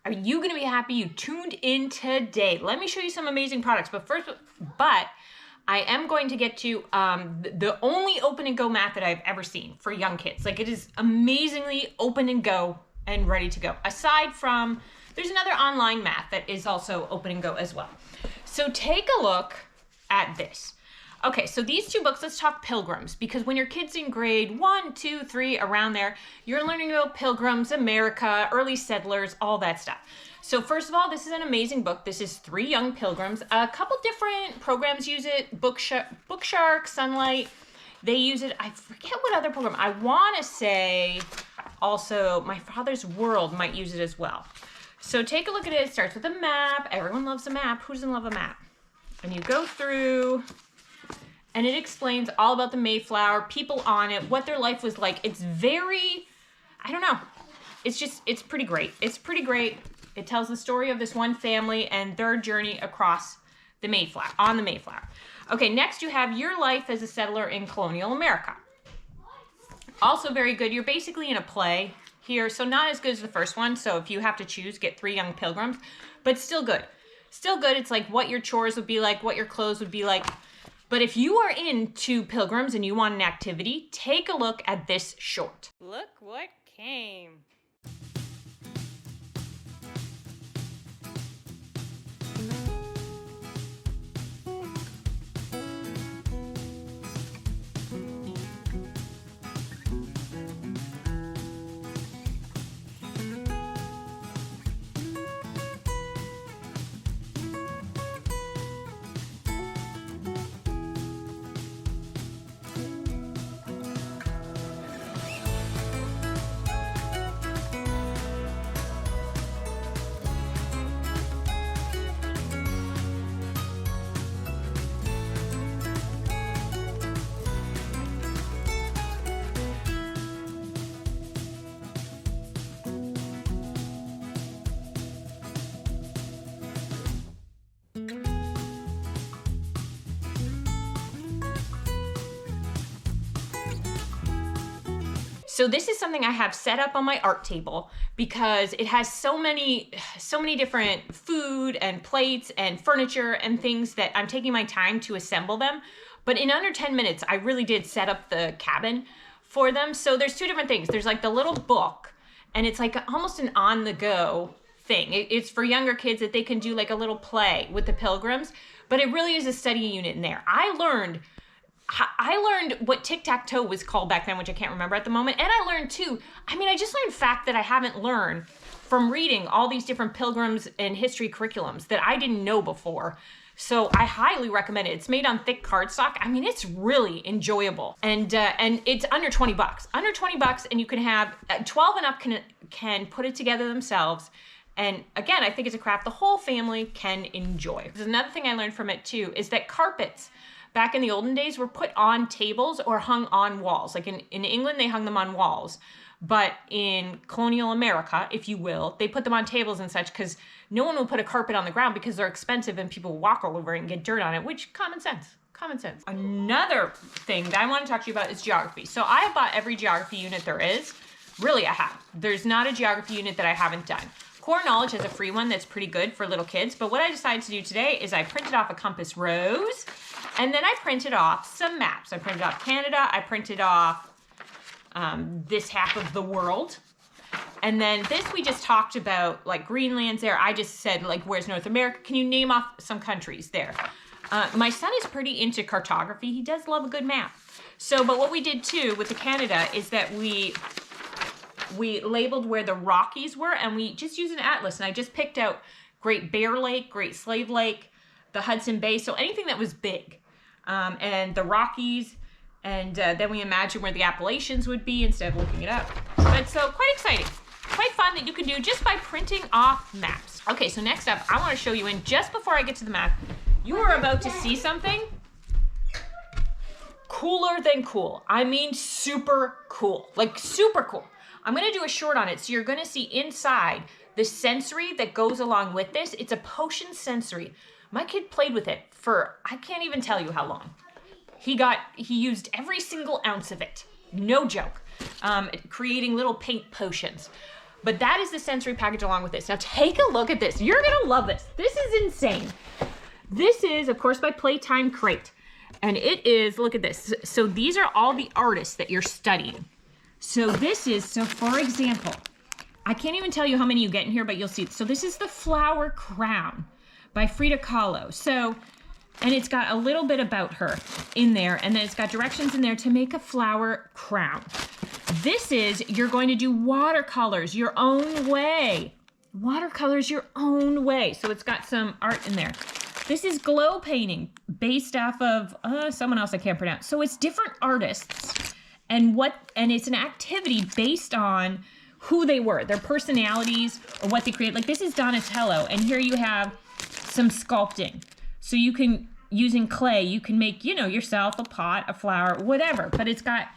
Are you gonna be happy you tuned in today? Let me show you some amazing products, but I am going to get to the only open and go mat that I've ever seen for young kids. Like, it is amazingly open and go and ready to go. Aside from, there's another online mat that is also open and go as well. So take a look at this. Okay, so these two books, let's talk Pilgrims, because when your kid's in grade 1, 2, 3, around there, you're learning about Pilgrims, America, early settlers, all that stuff. So first of all, this is an amazing book. This is 3 young pilgrims. A couple different programs use it. Bookshark, Sunlight, they use it. I forget what other program. I want to say also My Father's World might use it as well. So take a look at it. It starts with a map. Everyone loves a map. Who doesn't love a map? And you go through, and it explains all about the Mayflower, people on it, what their life was like. It's very, I don't know. It's pretty great. It's pretty great. It tells the story of this one family and their journey across the Mayflower, on the Mayflower. Okay, next you have Your Life as a Settler in Colonial America. Also very good. You're basically in a play here, so not as good as the first one. So if you have to choose, get 3 young pilgrims, but still good. Still good. It's like what your chores would be like, what your clothes would be like. But if you are into pilgrims and you want an activity, take a look at this short. Look what came. So this is something I have set up on my art table because it has so many different food and plates and furniture and things that I'm taking my time to assemble them. But in under 10 minutes, I really did set up the cabin for them. So there's 2 different things. There's like the little book, and it's like almost an on-the-go thing. It's for younger kids that they can do like a little play with the pilgrims, but it really is a study unit in there. I learned what tic-tac-toe was called back then, which I can't remember at the moment. And I learned too, I just learned fact that I haven't learned from reading all these different pilgrims and history curriculums that I didn't know before. So I highly recommend it. It's made on thick cardstock. It's really enjoyable. And it's under 20 bucks. Under 20 bucks, and you can have 12 and up can put it together themselves. And again, I think it's a craft the whole family can enjoy. There's another thing I learned from it too, is that carpets back in the olden days were put on tables or hung on walls. Like in England, they hung them on walls. But in colonial America, if you will, they put them on tables and such because no one will put a carpet on the ground because they're expensive and people walk all over it and get dirt on it, which common sense. Another thing that I want to talk to you about is geography. So I have bought every geography unit there is. Really, I have. There's not a geography unit that I haven't done. Core Knowledge has a free one that's pretty good for little kids, but what I decided to do today is I printed off a compass rose, and then I printed off some maps. I printed off Canada, I printed off this half of the world, and then this we just talked about, like Greenland's there. I just said, like, where's North America? Can you name off some countries there? My son is pretty into cartography. He does love a good map. So, but what we did too with the Canada is that we labeled where the Rockies were, and we just used an atlas, and I just picked out Great Bear Lake, Great Slave Lake, the Hudson Bay, so anything that was big, and the Rockies, and then we imagined where the Appalachians would be instead of looking it up. But so quite exciting, quite fun that you can do just by printing off maps. Okay, so next up, I want to show you, and just before I get to the map, you are about to see something cooler than cool. Super cool, like super cool. I'm going to do a short on it, so you're going to see inside the sensory that goes along with this. It's a potion sensory. My kid played with it for, I can't even tell you how long. He used every single ounce of it. No joke. Creating little paint potions. But that is the sensory package along with this. Now take a look at this. You're gonna love this. This is insane. This is, of course, by Playtime Crate. And it is, look at this. So these are all the artists that you're studying. So this is, so for example, I can't even tell you how many you get in here, but you'll see. So this is the Flower Crown by Frida Kahlo. So, and it's got a little bit about her in there, and then it's got directions in there to make a flower crown. This is, you're going to do watercolors your own way. Watercolors your own way. So it's got some art in there. This is glow painting based off of someone else I can't pronounce. So it's different artists and it's an activity based on who they were, their personalities or what they create. Like this is Donatello, and here you have some sculpting. So you can, using clay, you can make, you know, yourself a pot, a flower, whatever, but it's got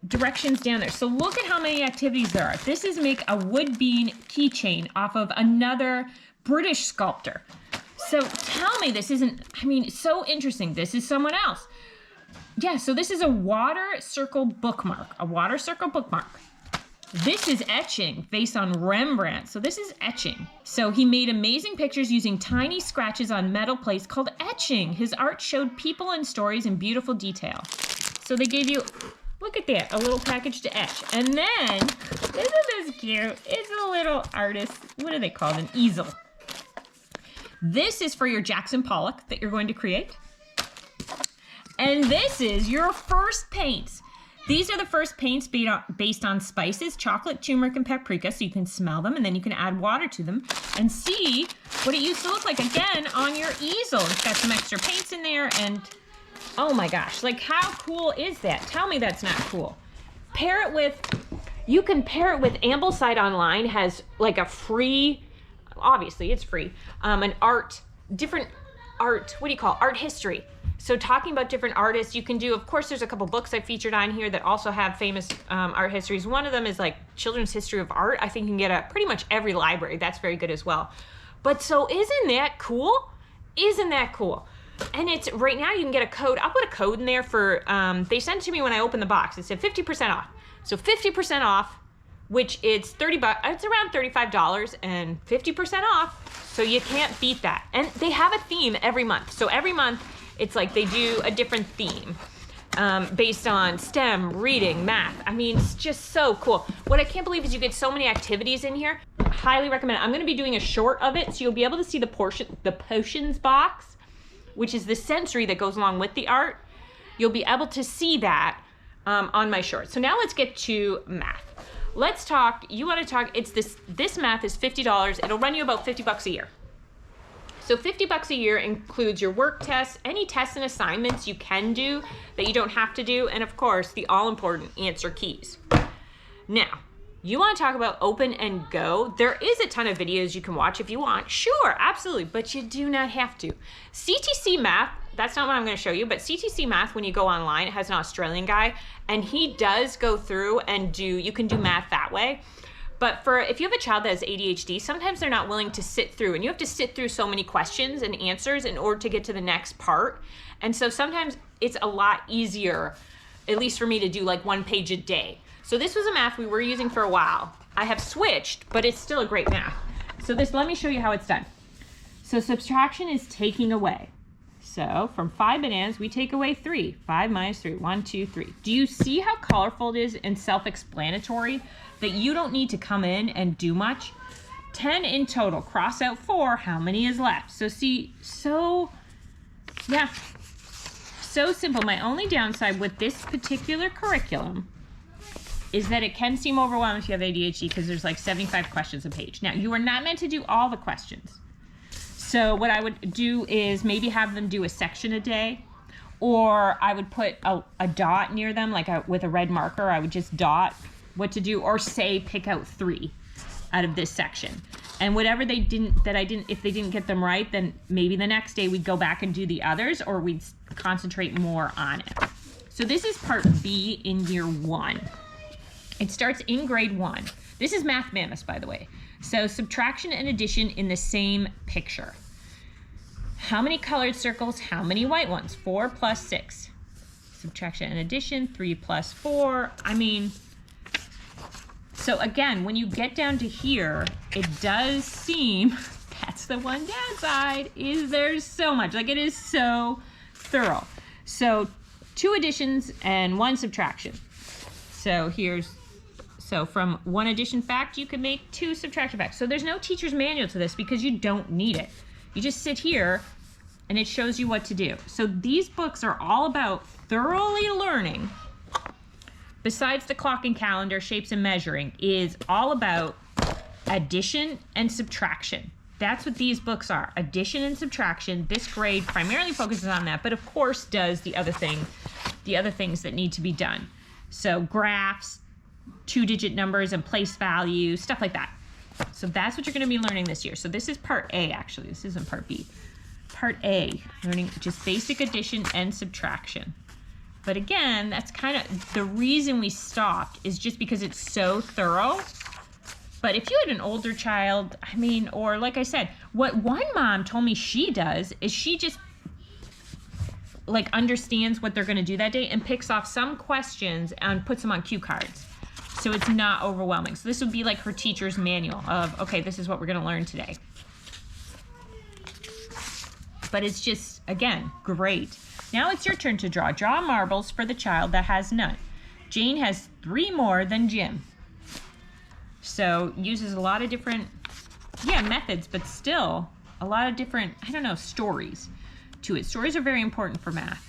directions down there. So look at how many activities there are. This is make a wood bean keychain off of another British sculptor. So tell me this isn't, I mean, so interesting. This is someone else. Yeah, so this is a water circle bookmark, This is etching based on Rembrandt. So this is etching. So he made amazing pictures using tiny scratches on metal plates called etching. His art showed people and stories in beautiful detail. So they gave you, look at that, a little package to etch. And then, isn't this cute? It's a little artist, what are they called? An easel. This is for your Jackson Pollock that you're going to create. And this is your first paints. These are the first paints based on spices, chocolate, turmeric, and paprika, so you can smell them, and then you can add water to them and see what it used to look like, again, on your easel. It's got some extra paints in there, and oh my gosh, like how cool is that? Tell me that's not cool. Pair it with, you can pair it with Ambleside Online, has like a free, obviously it's free, an art, different art, what do you call it? Art history. So talking about different artists, you can do, of course, there's a couple books I featured on here that also have famous art histories. One of them is like Children's History of Art. I think you can get at pretty much every library. That's very good as well. But so isn't that cool? Isn't that cool? And it's, right now you can get a code. I'll put a code in there for, they sent it to me when I opened the box. It said 50% off. So 50% off, which it's $30, it's around $35 and 50% off. So you can't beat that. And they have a theme every month. So every month, it's like they do a different theme based on STEM, reading, math. I mean, it's just so cool. What I can't believe is you get so many activities in here. Highly recommend it. I'm gonna be doing a short of it, so you'll be able to see the potions box, which is the sensory that goes along with the art. You'll be able to see that on my short. So now let's get to math. Let's talk, you wanna talk, it's this math is $50. It'll run you about $50 a year. So $50 a year includes your work tests, any tests and assignments you can do that you don't have to do, and of course, the all-important answer keys. Now, you want to talk about Open and Go. There is a ton of videos you can watch if you want. Sure, absolutely, but you do not have to. CTC Math, that's not what I'm going to show you, but CTC Math, when you go online, it has an Australian guy, and he does go through and you can do math that way. But if you have a child that has ADHD, sometimes they're not willing to sit through, and you have to sit through so many questions and answers in order to get to the next part. And so sometimes it's a lot easier, at least for me, to do like 1 page a day. So this was a math we were using for a while. I have switched, but it's still a great math. So let me show you how it's done. So subtraction is taking away. So from 5 bananas, we take away 3. 5 minus 3, 1, 2, 3. Do you see how colorful it is and self-explanatory? That you don't need to come in and do much. 10 in total, cross out 4, how many is left? So see, so simple. My only downside with this particular curriculum is that it can seem overwhelming if you have ADHD because there's like 75 questions a page. Now, you are not meant to do all the questions. So what I would do is maybe have them do a section a day, or I would put a dot near them, like with a red marker, I would just dot what to do, or say pick out 3 out of this section, and whatever if they didn't get them right, then maybe the next day we'd go back and do the others, or we'd concentrate more on it. So this is part B in year 1. It starts in grade 1. This is Math Mammoth, by the way. So subtraction and addition in the same picture. How many colored circles, how many white ones? 4 plus 6. Subtraction and addition, 3 plus 4. I mean, So again, when you get down to here, it does seem, that's the one downside, is there's so much. Like, it is so thorough. So 2 additions and 1 subtraction. So so from 1 addition fact, you can make 2 subtraction facts. So there's no teacher's manual to this because you don't need it. You just sit here and it shows you what to do. So these books are all about thoroughly learning. Besides the clock and calendar, shapes and measuring, is all about addition and subtraction. That's what these books are, addition and subtraction. This grade primarily focuses on that, but of course does the other things that need to be done. So graphs, 2-digit numbers and place values, stuff like that. So that's what you're going to be learning this year. So this is part A, actually. This isn't part B. Part A, learning just basic addition and subtraction. But again, that's kind of the reason we stopped, is just because it's so thorough. But if you had an older child, I mean, or like I said, what one mom told me she does is she just like understands what they're going to do that day and picks off some questions and puts them on cue cards. So it's not overwhelming. So this would be like her teacher's manual of, okay, this is what we're going to learn today. But it's just, again, great. Now it's your turn to draw. Draw marbles for the child that has none. Jane has 3 more than Jim. So uses a lot of different, methods, but still a lot of different, stories to it. Stories are very important for math.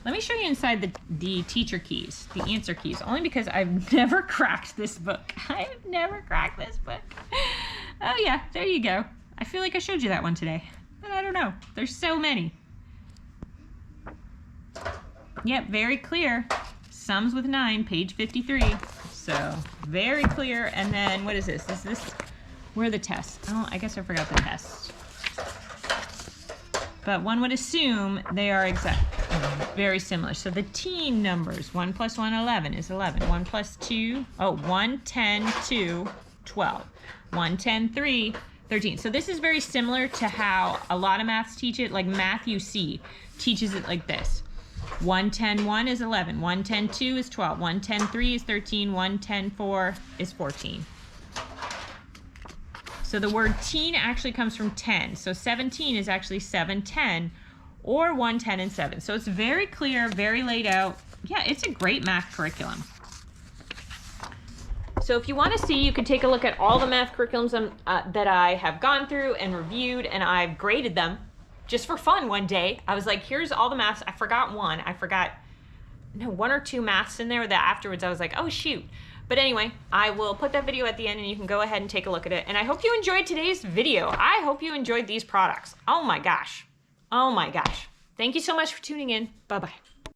Let me show you inside the teacher keys, the answer keys, only because I've never cracked this book. I've never cracked this book. Oh yeah, there you go. I feel like I showed you that one today, but I don't know. There's so many. Yep, very clear. Sums with 9, page 53. So very clear. And then what is this? Is this, where are the tests? Oh, I guess I forgot the tests. But one would assume they are very similar. So the teen numbers, 1 plus 1, 11 is 11. 1 plus 2, 1, 10, 2, 12. 1, 10, 3, 13. So this is very similar to how a lot of maths teach it. Like Math UC teaches it like this. 1, 10, 1 is 11. 1, 10, 2 is 12. 1, 10, 3 is 13. 1, 10, 4 is 14. So the word teen actually comes from 10. So 17 is actually 7, 10, or 1, 10, and 7. So it's very clear, very laid out. Yeah, it's a great math curriculum. So if you want to see, you can take a look at all the math curriculums that I have gone through and reviewed, and I've graded them just for fun one day. I was like, here's all the maths. I forgot one. I forgot 1 or 2 maths in there that afterwards I was like, oh shoot. But anyway, I will put that video at the end and you can go ahead and take a look at it. And I hope you enjoyed today's video. I hope you enjoyed these products. Oh my gosh. Oh my gosh. Thank you so much for tuning in. Bye-bye.